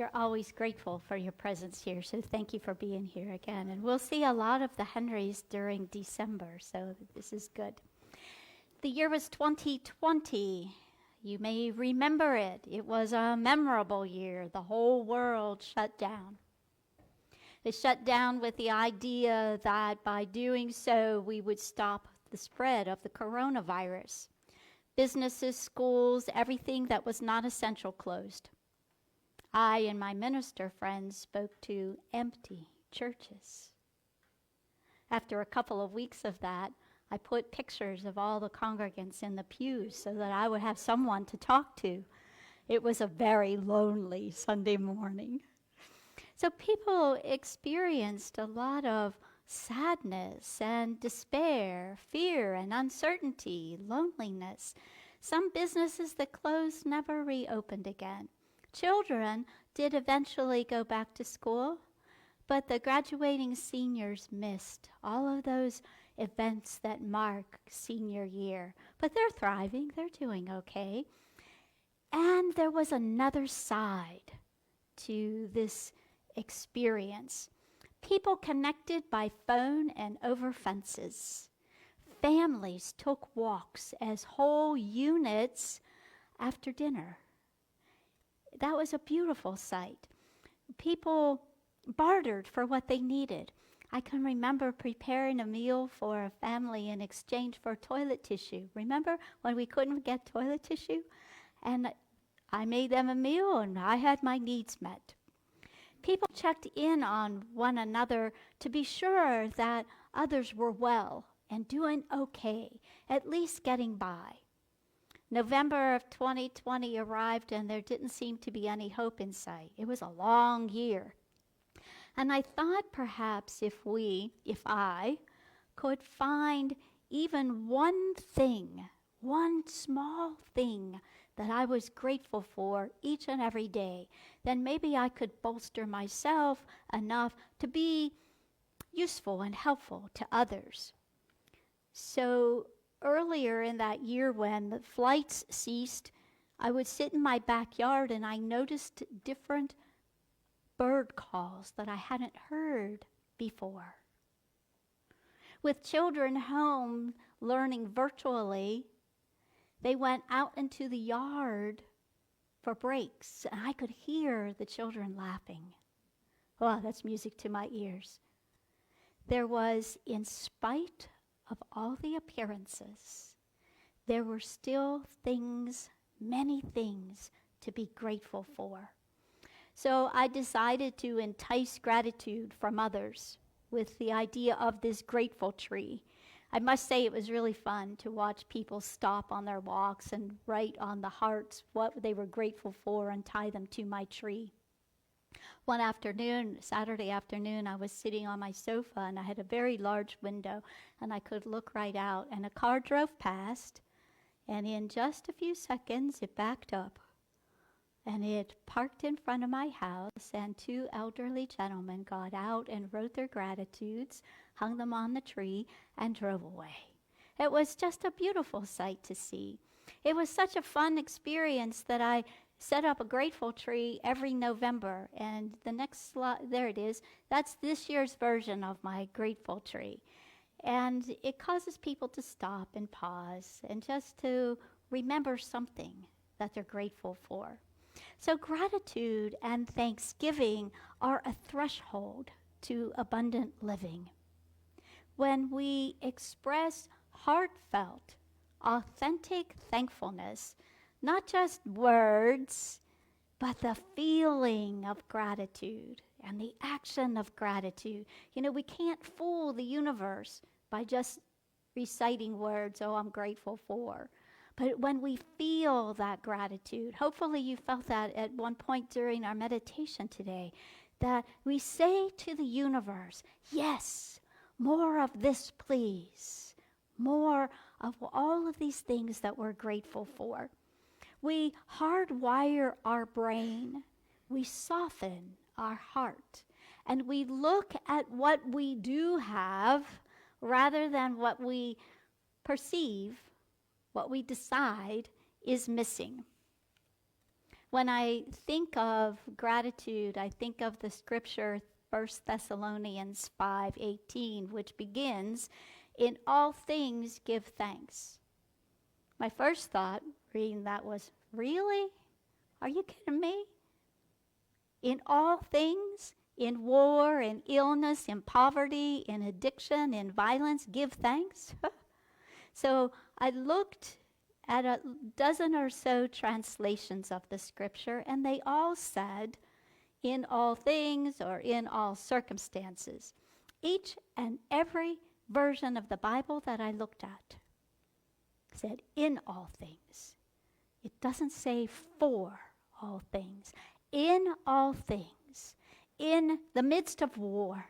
We are always grateful for your presence here, so thank you for being here again. And we'll see a lot of the Henrys during December, so this is good. The year was 2020. You may remember it. It was a memorable year. The whole world shut down. They shut down with the idea that by doing so, we would stop the spread of the coronavirus. Businesses, schools, everything that was not essential closed. I and my minister friends spoke to empty churches. After a couple of weeks of that, I put pictures of all the congregants in the pews so that I would have someone to talk to. It was a very lonely Sunday morning. So people experienced a lot of sadness and despair, fear and uncertainty, loneliness. Some businesses that closed never reopened again. Children did eventually go back to school, but the graduating seniors missed all of those events that mark senior year. But they're thriving, they're doing okay. And there was another side to this experience. People connected by phone and over fences. Families took walks as whole units after dinner. That was a beautiful sight. People bartered for what they needed. I can remember preparing a meal for a family in exchange for toilet tissue. Remember when we couldn't get toilet tissue? And I made them a meal and I had my needs met. People checked in on one another to be sure that others were well and doing okay, at least getting by. November of 2020 arrived and there didn't seem to be any hope in sight. It was a long year. And I thought perhaps if I could find even one thing, one small thing that I was grateful for each and every day, then maybe I could bolster myself enough to be useful and helpful to others. So earlier in that year when the flights ceased, I would sit in my backyard and I noticed different bird calls that I hadn't heard before. With children home learning virtually, they went out into the yard for breaks and I could hear the children laughing. Oh, that's music to my ears. There was, in spite of all the appearances, there were still things, many things to be grateful for. So I decided to entice gratitude from others with the idea of this grateful tree. I must say it was really fun to watch people stop on their walks and write on the hearts what they were grateful for and tie them to my tree. One afternoon, Saturday afternoon, I was sitting on my sofa and I had a very large window and I could look right out and a car drove past and in just a few seconds it backed up and it parked in front of my house and two elderly gentlemen got out and wrote their gratitudes, hung them on the tree and drove away. It was just a beautiful sight to see. It was such a fun experience that I set up a grateful tree every November, and the next slide, there it is, that's this year's version of my grateful tree. And it causes people to stop and pause and just to remember something that they're grateful for. So gratitude and thanksgiving are a threshold to abundant living. When we express heartfelt, authentic thankfulness, not just words, but the feeling of gratitude and the action of gratitude. You know, we can't fool the universe by just reciting words, oh, I'm grateful for. But when we feel that gratitude, hopefully you felt that at one point during our meditation today, that we say to the universe, yes, More of this, please. More of all of these things that we're grateful for. We hardwire our brain. We soften our heart. And we look at what we do have rather than what we perceive, what we decide is missing. When I think of gratitude, I think of the scripture 1 Thessalonians 5:18, which begins, "In all things give thanks." My first thought reading that was, really? Are you kidding me? In all things, in war, in illness, in poverty, in addiction, in violence, give thanks? So I looked at a dozen or so translations of the scripture, and they all said, in all things or in all circumstances. Each and every version of the Bible that I looked at said, in all things. It doesn't say for all things. In all things. In the midst of war,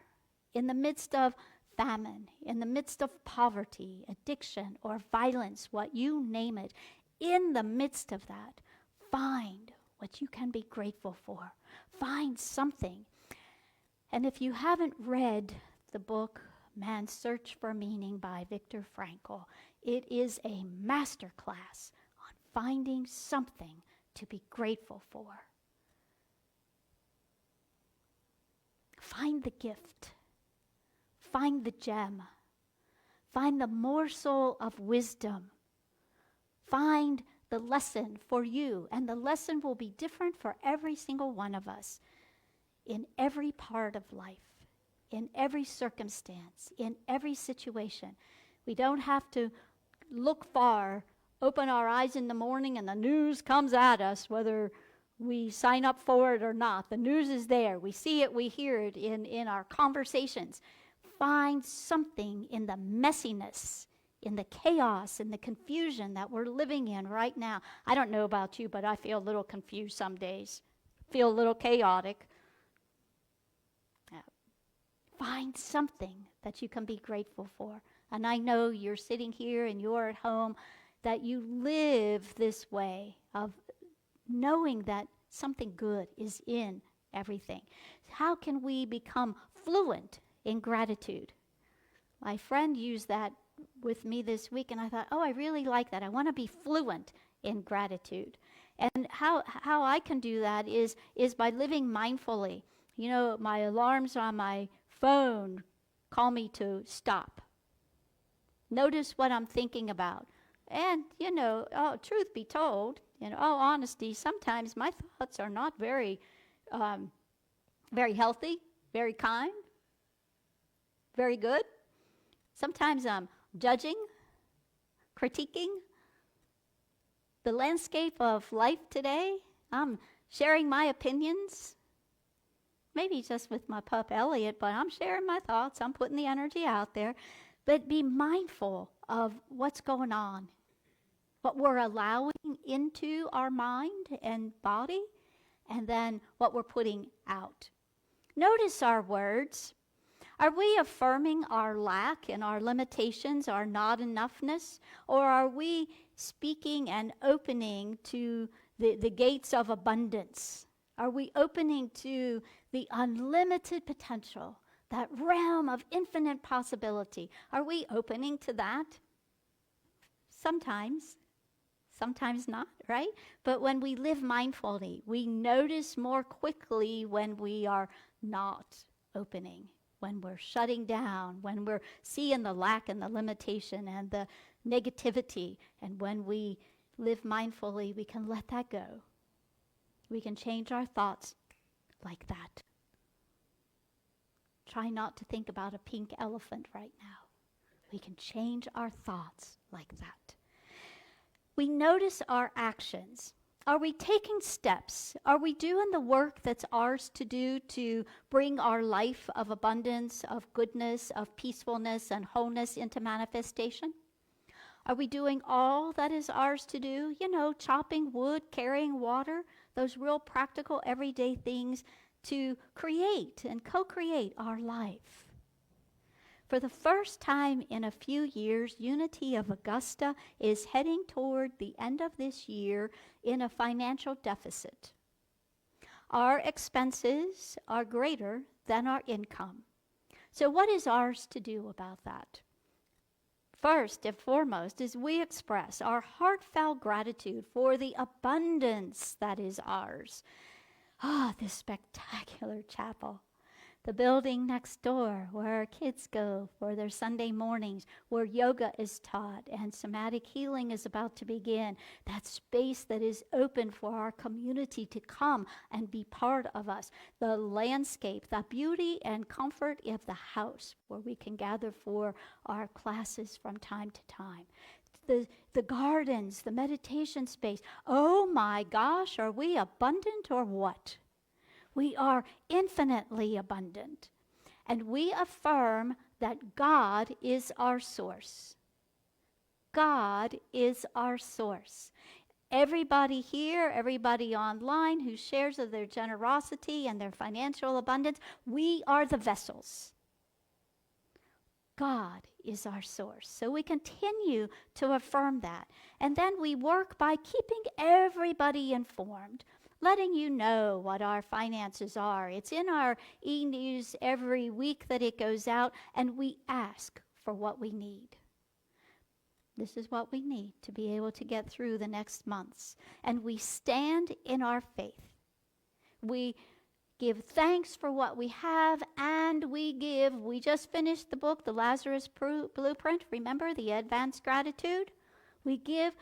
in the midst of famine, in the midst of poverty, addiction, or violence, what you name it, in the midst of that, find what you can be grateful for. Find something. And if you haven't read the book Man's Search for Meaning by Viktor Frankl, it is a masterclass on finding something to be grateful for. Find the gift. Find the gem. Find the morsel of wisdom. Find the lesson for you, and the lesson will be different for every single one of us in every part of life, in every circumstance, in every situation. We don't have to look far, open our eyes in the morning, and the news comes at us, whether we sign up for it or not. The news is there. We see it, we hear it in our conversations. Find something in the messiness, in the chaos, in the confusion that we're living in right now. I don't know about you, but I feel a little confused some days. Feel a little chaotic. Find something that you can be grateful for. And I know you're sitting here and you're at home, that you live this way of knowing that something good is in everything. How can we become fluent in gratitude? My friend used that with me this week, and I thought, oh, I really like that. I want to be fluent in gratitude. And how I can do that is by living mindfully. You know, my alarms on my phone call me to stop. Notice what I'm thinking about. And, truth be told, in all honesty, sometimes my thoughts are not very healthy, very kind, very good. Sometimes I'm judging, critiquing the landscape of life today. I'm sharing my opinions, maybe just with my pup Elliot, but I'm sharing my thoughts. I'm putting the energy out there. But be mindful of what's going on, what we're allowing into our mind and body, and then what we're putting out. Notice our words. Are we affirming our lack and our limitations, our not enoughness? Or are we speaking and opening to the gates of abundance? Are we opening to the unlimited potential, that realm of infinite possibility? Are we opening to that? Sometimes not, right? But when we live mindfully, we notice more quickly when we are not opening, when we're shutting down, when we're seeing the lack and the limitation and the negativity. And when we live mindfully, we can let that go. We can change our thoughts like that. Try not to think about a pink elephant right now. We can change our thoughts like that. We notice our actions. Are we taking steps? Are we doing the work that's ours to do to bring our life of abundance, of goodness, of peacefulness and wholeness into manifestation? Are we doing all that is ours to do? Chopping wood, carrying water, those real practical everyday things to create and co-create our life. For the first time in a few years, Unity of Augusta is heading toward the end of this year in a financial deficit. Our expenses are greater than our income. So what is ours to do about that? First and foremost is we express our heartfelt gratitude for the abundance that is ours. This spectacular chapel. The building next door where our kids go for their Sunday mornings, where yoga is taught and somatic healing is about to begin. That space that is open for our community to come and be part of us. The landscape, the beauty and comfort of the house where we can gather for our classes from time to time. The gardens, the meditation space. Oh my gosh, are we abundant or what? We are infinitely abundant. And we affirm that God is our source. God is our source. Everybody here, everybody online who shares of their generosity and their financial abundance, we are the vessels. God is our source. So we continue to affirm that. And then we work by keeping everybody informed, letting you know what our finances are. It's in our e-news every week that it goes out, and we ask for what we need. This is what we need to be able to get through the next months. And we stand in our faith. We give thanks for what we have, and we just finished the book, The Lazarus Blueprint. Remember the advanced gratitude? We give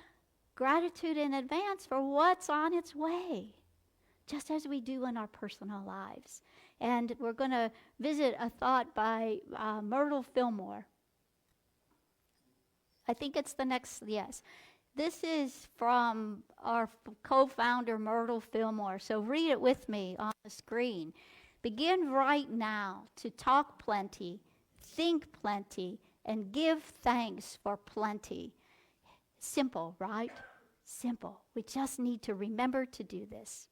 gratitude in advance for what's on its way, just as we do in our personal lives. And we're going to visit a thought by Myrtle Fillmore. I think it's the next, yes. This is from our co-founder, Myrtle Fillmore. So read it with me on the screen. Begin right now to talk plenty, think plenty, and give thanks for plenty. Simple, right? Simple. We just need to remember to do this.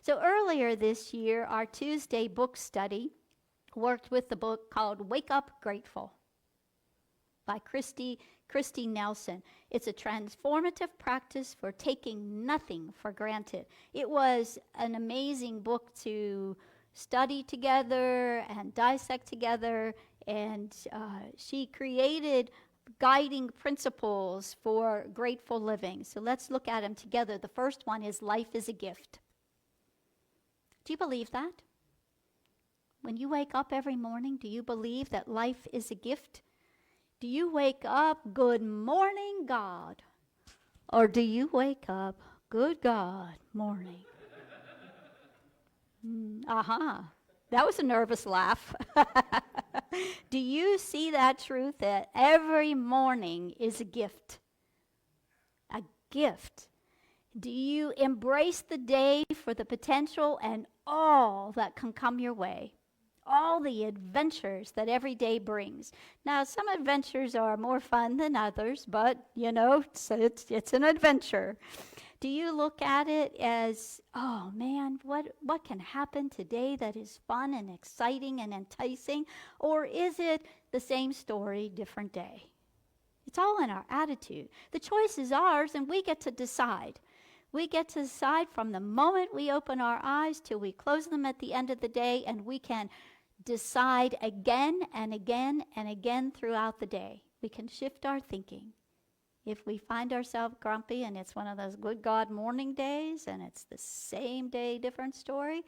So earlier this year, our Tuesday book study worked with the book called Wake Up Grateful by Kristi Nelson. It's a transformative practice for taking nothing for granted. It was an amazing book to study together and dissect together, and she created guiding principles for grateful living. So let's look at them together. The first one is life is a gift. Do you believe that? When you wake up every morning, do you believe that life is a gift? Do you wake up, good morning, God? Or do you wake up, good God, morning? That was a nervous laugh. Do you see that truth that every morning is a gift? A gift. Do you embrace the day for the potential and all that can come your way? All the adventures that every day brings. Now, some adventures are more fun than others, but, it's an adventure. Do you look at it as, oh man, what can happen today that is fun and exciting and enticing? Or is it the same story, different day? It's all in our attitude. The choice is ours, and we get to decide. We get to decide from the moment we open our eyes till we close them at the end of the day, and we can decide again and again and again throughout the day. We can shift our thinking. If we find ourselves grumpy and it's one of those good God morning days and it's the same day, different story,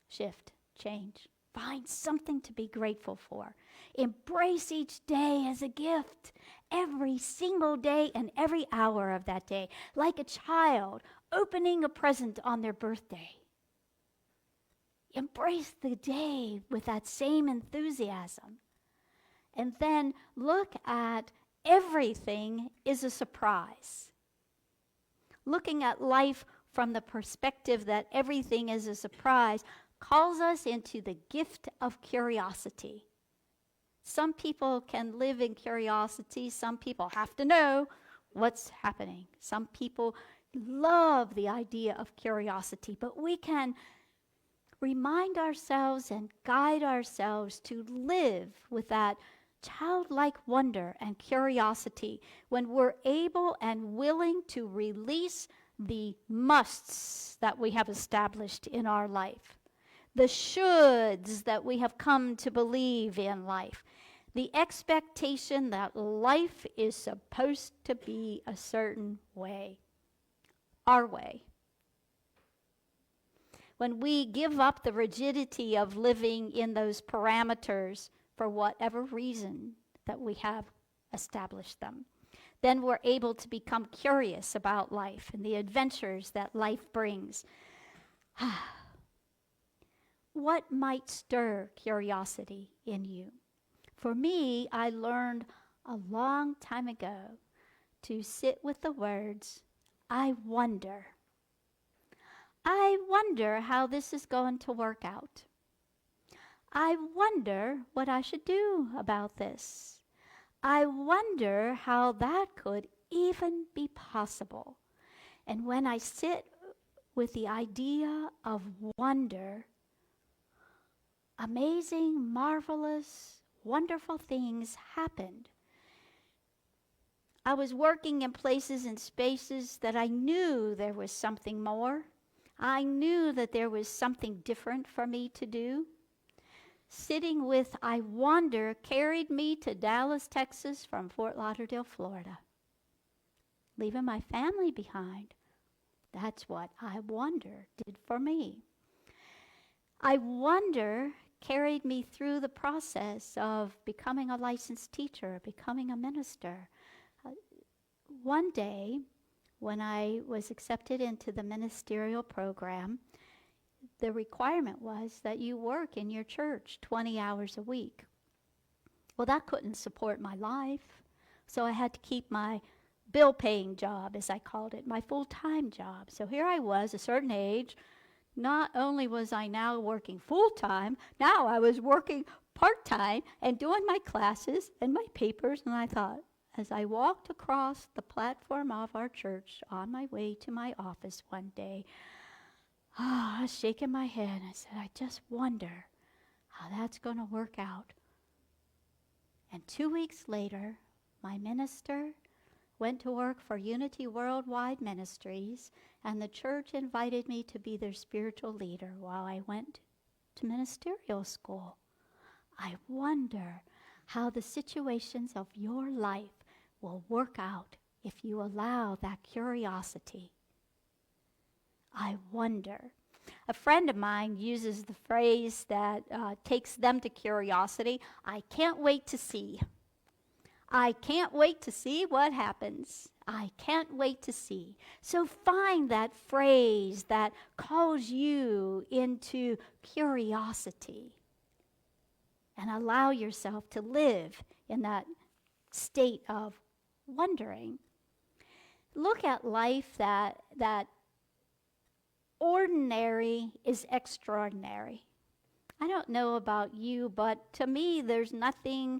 shift, change. Find something to be grateful for. Embrace each day as a gift, every single day and every hour of that day, like a child opening a present on their birthday. Embrace the day with that same enthusiasm. And then look at everything is a surprise. Looking at life from the perspective that everything is a surprise calls us into the gift of curiosity. Some people can live in curiosity. Some people have to know what's happening. Some people love the idea of curiosity, but we can remind ourselves and guide ourselves to live with that childlike wonder and curiosity when we're able and willing to release the musts that we have established in our life, the shoulds that we have come to believe in life, the expectation that life is supposed to be a certain way, our way. When we give up the rigidity of living in those parameters for whatever reason that we have established them, then we're able to become curious about life and the adventures that life brings. What might stir curiosity in you? For me, I learned a long time ago to sit with the words, I wonder. I wonder how this is going to work out. I wonder what I should do about this. I wonder how that could even be possible. And when I sit with the idea of wonder, amazing, marvelous, wonderful things happened. I was working in places and spaces that I knew there was something more. I knew that there was something different for me to do. Sitting with I wonder carried me to Dallas, Texas from Fort Lauderdale, Florida. Leaving my family behind. That's what I wonder did for me. I wonder carried me through the process of becoming a licensed teacher, becoming a minister. One day, when I was accepted into the ministerial program, the requirement was that you work in your church 20 hours a week. Well, that couldn't support my life, so I had to keep my bill-paying job, as I called it, my full-time job. So here I was, a certain age. Not only was I now working full-time, now I was working part-time and doing my classes and my papers, and I thought, as I walked across the platform of our church on my way to my office one day, I was shaking my head. I said, I just wonder how that's going to work out. And 2 weeks later, my minister went to work for Unity Worldwide Ministries, and the church invited me to be their spiritual leader while I went to ministerial school. I wonder how the situations of your life will work out if you allow that curiosity. I wonder. A friend of mine uses the phrase that takes them to curiosity, I can't wait to see. I can't wait to see what happens. I can't wait to see. So find that phrase that calls you into curiosity and allow yourself to live in that state of wondering. Look at life that ordinary is extraordinary. I don't know about you, but to me there's nothing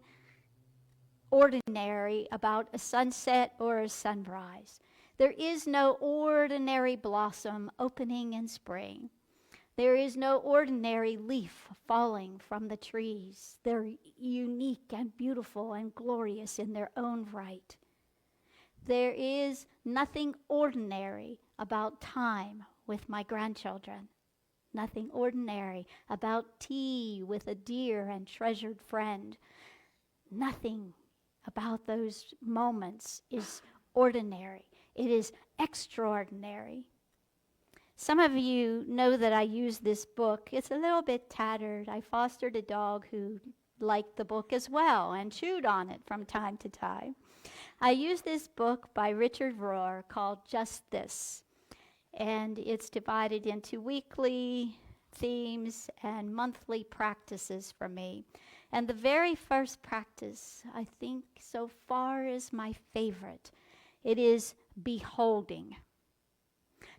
ordinary about a sunset or a sunrise. There is no ordinary blossom opening in spring. There is no ordinary leaf falling from the trees. They're unique and beautiful and glorious in their own right. There is nothing ordinary about time with my grandchildren. Nothing ordinary about tea with a dear and treasured friend. Nothing about those moments is ordinary. It is extraordinary. Some of you know that I use this book. It's a little bit tattered. I fostered a dog who liked the book as well and chewed on it from time to time. I use this book by Richard Rohr called Just This, and it's divided into weekly themes and monthly practices for me. And the very first practice, I think so far, is my favorite. It is beholding.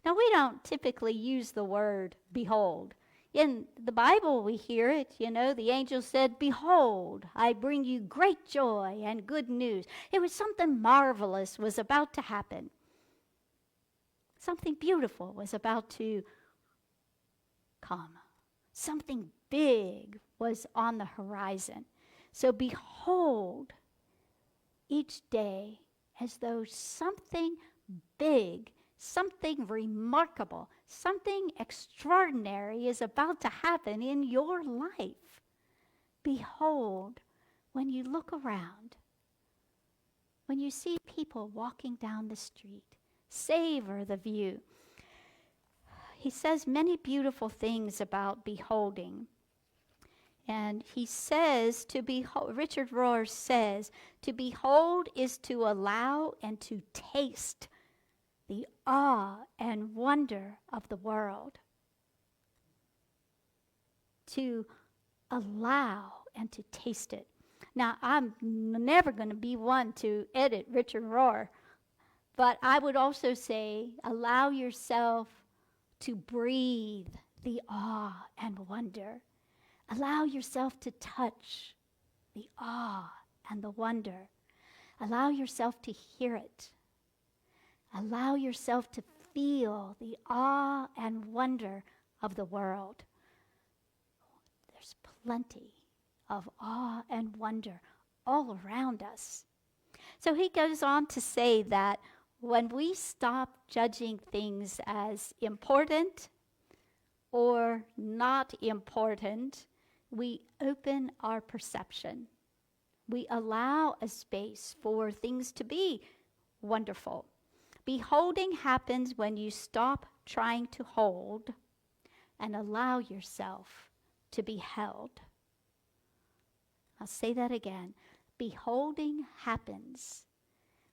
Now, we don't typically use the word behold. In the Bible, we hear it, the angel said, behold, I bring you great joy and good news. It was something marvelous was about to happen. Something beautiful was about to come. Something big was on the horizon. So behold each day as though something big, something remarkable, something extraordinary is about to happen in your life. Behold, when you look around, when you see people walking down the street, savor the view. He says many beautiful things about beholding. And he says to behold, Richard Rohr says, to behold is to allow and to taste the awe and wonder of the world. To allow and to taste it. Now, I'm never going to be one to edit Richard Rohr, but I would also say allow yourself to breathe the awe and wonder. Allow yourself to touch the awe and the wonder. Allow yourself to hear it. Allow yourself to feel the awe and wonder of the world. There's plenty of awe and wonder all around us. So he goes on to say that when we stop judging things as important or not important, we open our perception. We allow a space for things to be wonderful. Beholding happens when you stop trying to hold and allow yourself to be held. I'll say that again. Beholding happens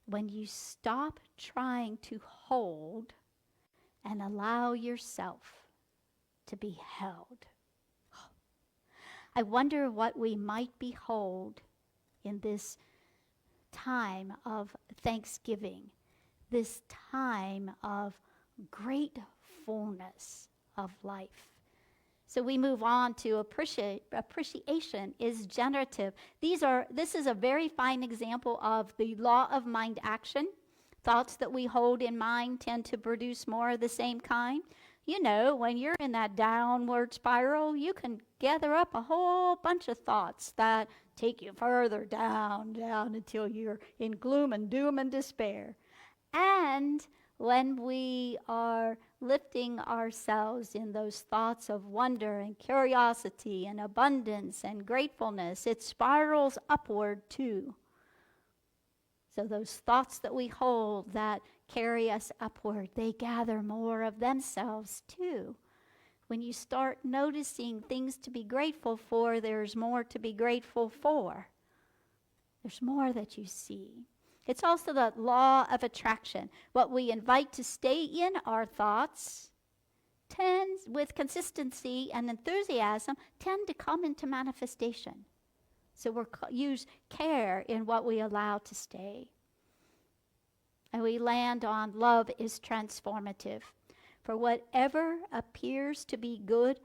when you stop trying to hold and allow yourself to be held. I wonder what we might behold in this time of Thanksgiving, this time of great fullness of life. So we move on to appreciation is generative. This is a very fine example of the law of mind action. Thoughts that we hold in mind tend to produce more of the same kind. You know, when you're in that downward spiral, you can gather up a whole bunch of thoughts that take you further down until you're in gloom and doom and despair. And when we are lifting ourselves in those thoughts of wonder and curiosity and abundance and gratefulness, it spirals upward too. So those thoughts that we hold that carry us upward, they gather more of themselves too. When you start noticing things to be grateful for, there's more to be grateful for. There's more that you see. It's also the law of attraction. What we invite to stay in our thoughts tends, with consistency and enthusiasm, tend to come into manifestation. So we use care in what we allow to stay. And we land on love is transformative. For whatever appears to be good,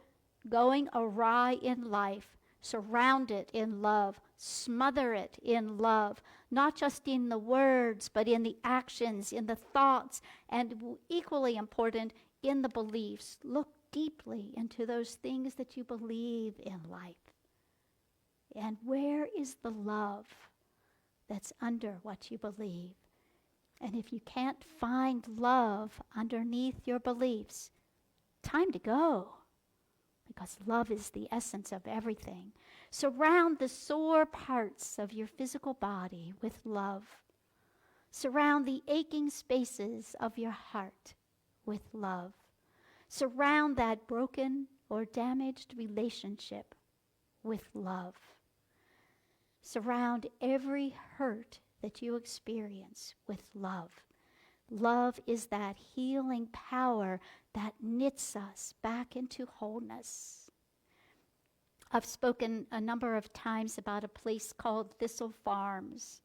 going awry in life, surround it in love, smother it in love, not just in the words, but in the actions, in the thoughts, and equally important, in the beliefs. Look deeply into those things that you believe in life. And where is the love that's under what you believe? And if you can't find love underneath your beliefs, time to go. Because love is the essence of everything. Surround the sore parts of your physical body with love. Surround the aching spaces of your heart with love. Surround that broken or damaged relationship with love. Surround every hurt that you experience with love. Love is that healing power that knits us back into wholeness. I've spoken a number of times about a place called Thistle Farms,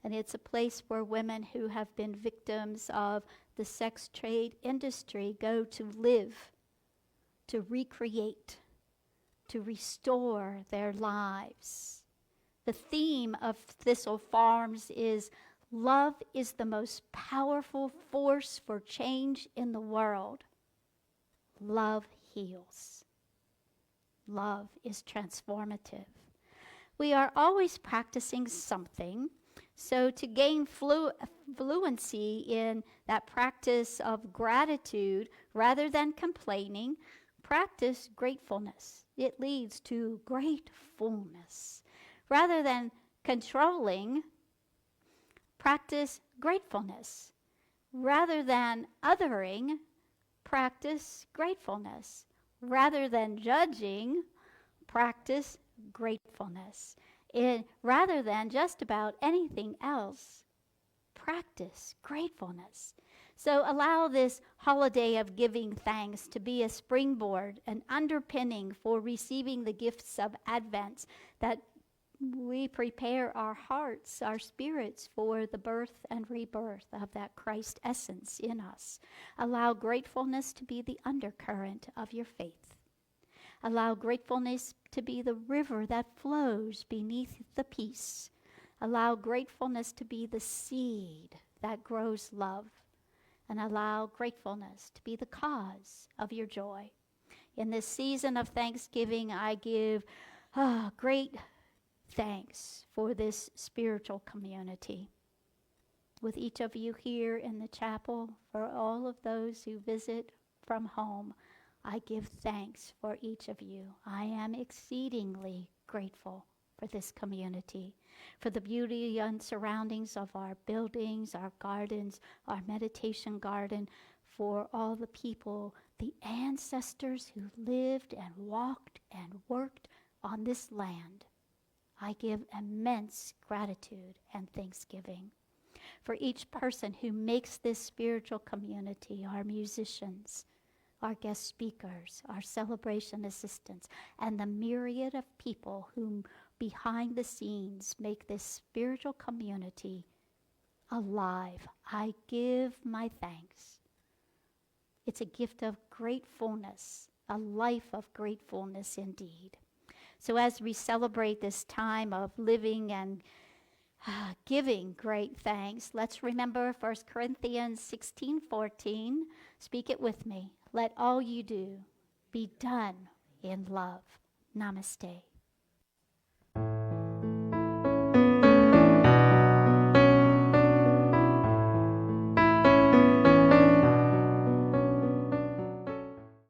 and it's a place where women who have been victims of the sex trade industry go to live, to recreate, to restore their lives. The theme of Thistle Farms is love is the most powerful force for change in the world. Love heals. love is transformative. We are always practicing something. So to gain fluency in that practice of gratitude rather than complaining, practice gratefulness. It leads to great fullness. Rather than controlling, practice gratefulness. Rather than othering, practice gratefulness. Rather than judging, practice gratefulness. Rather than just about anything else, practice gratefulness. So allow this holiday of giving thanks to be a springboard, an underpinning for receiving the gifts of Advent, that we prepare our hearts, our spirits for the birth and rebirth of that Christ essence in us. Allow gratefulness to be the undercurrent of your faith. Allow gratefulness to be the river that flows beneath the peace. Allow gratefulness to be the seed that grows love. And allow gratefulness to be the cause of your joy. In this season of Thanksgiving, I give great thanks for this spiritual community. With each of you here in the chapel, for all of those who visit from home, I give thanks for each of you. I am exceedingly grateful for this community, for the beauty and surroundings of our buildings, our gardens, our meditation garden, for all the people, the ancestors who lived and walked and worked on this land. I give immense gratitude and thanksgiving for each person who makes this spiritual community, our musicians, our guest speakers, our celebration assistants, and the myriad of people whom behind the scenes make this spiritual community alive. I give my thanks. It's a gift of gratefulness, a life of gratefulness indeed. So as we celebrate this time of living and giving great thanks, let's remember 1 Corinthians 16:14. Speak it with me. Let all you do be done in love. Namaste.